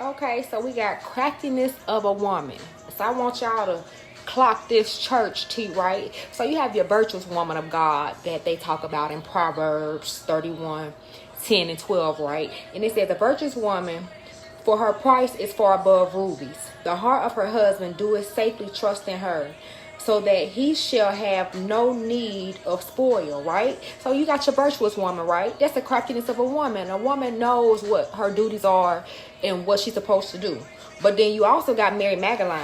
Okay, so we got craftiness of a woman. So I want y'all to clock this church T, right? So you have your virtuous woman of God that they talk about in Proverbs 31, 10 and 12, right? And it says the virtuous woman, for her price is far above rubies. The heart of her husband doeth safely trust in her, so that he shall have no need of spoil, right? So you got your virtuous woman, right? That's the craftiness of a woman. A woman knows what her duties are and what she's supposed to do. But then you also got Mary Magdalene,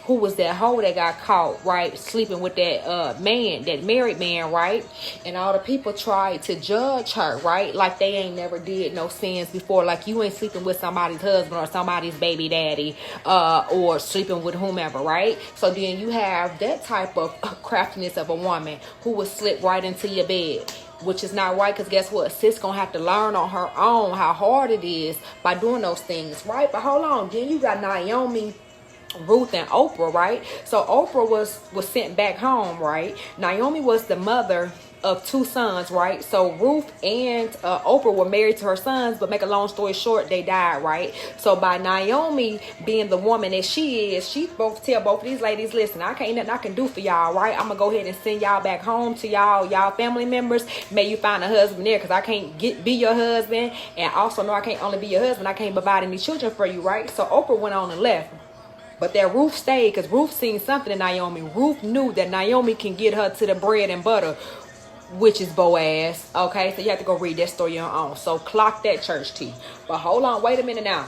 who was that hoe that got caught, right, sleeping with that man, that married man, right? And all the people tried to judge her, right, like they ain't never did no sins before, like you ain't sleeping with somebody's husband or somebody's baby daddy, or sleeping with whomever, right? So then you have that type of craftiness of a woman who would slip right into your bed, which is not right, because guess what? Sis gonna have to learn on her own how hard it is by doing those things, right? But hold on, then you got Naomi, Ruth, and Oprah, right? So Oprah was sent back home, right? Naomi was the mother of two sons, right? So Ruth and Oprah were married to her sons, but make a long story short, they died, right? So by Naomi being the woman that she is, she both tell both of these ladies, listen, I can't nothing I can do for y'all, right? I'm gonna go ahead and send y'all back home to y'all family members. May you find a husband there, because I can't be your husband, and also know I can't only be your husband, I can't provide any children for you, right? So Oprah went on and left. But that Ruth stayed, because Ruth seen something in Naomi. Ruth knew that Naomi can get her to the bread and butter, which is Boaz. Okay, so you have to go read that story on your own. So clock that, church T. But hold on, wait a minute now.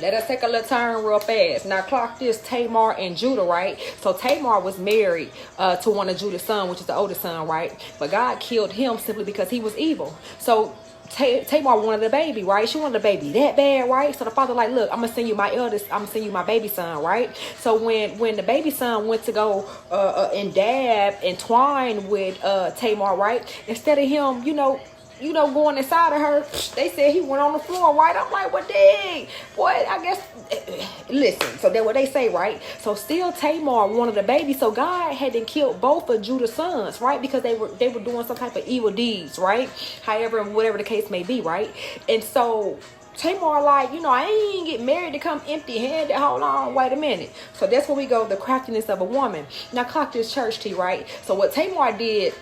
Let us take a little turn real fast. Now clock this, Tamar and Judah, right? So Tamar was married to one of Judah's sons, which is the oldest son, right? But God killed him simply because he was evil. So Tamar wanted a baby, right? She wanted a baby that bad, right? So the father like, look, I'm gonna send you my eldest, I'm gonna send you my baby son, right? So when the baby son went to go and dab and twine with Tamar, right? Instead of him, going inside of her, they said he went on the floor, right? I'm like, what dang? Boy, I guess, listen, so that's what they say, right? So still Tamar wanted a baby, so God had to kill both of Judah's sons, right? Because they were doing some type of evil deeds, right? However, whatever the case may be, right? And so Tamar like, I ain't get married to come empty-handed. Hold on, wait a minute. So that's where we go, the craftiness of a woman. Now clock this, church T, right? So what Tamar did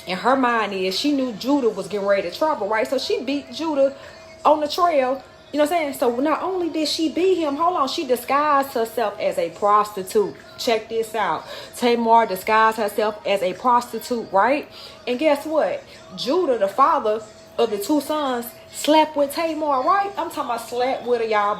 in her mind is she knew Judah was getting ready to trouble, right? So she beat Judah on the trail. You know what I'm saying? So not only did she beat him, hold on, she disguised herself as a prostitute. Check this out. Tamar disguised herself as a prostitute, right? And guess what? Judah, the father of the two sons, slept with Tamar, right? I'm talking about slept with her, y'all.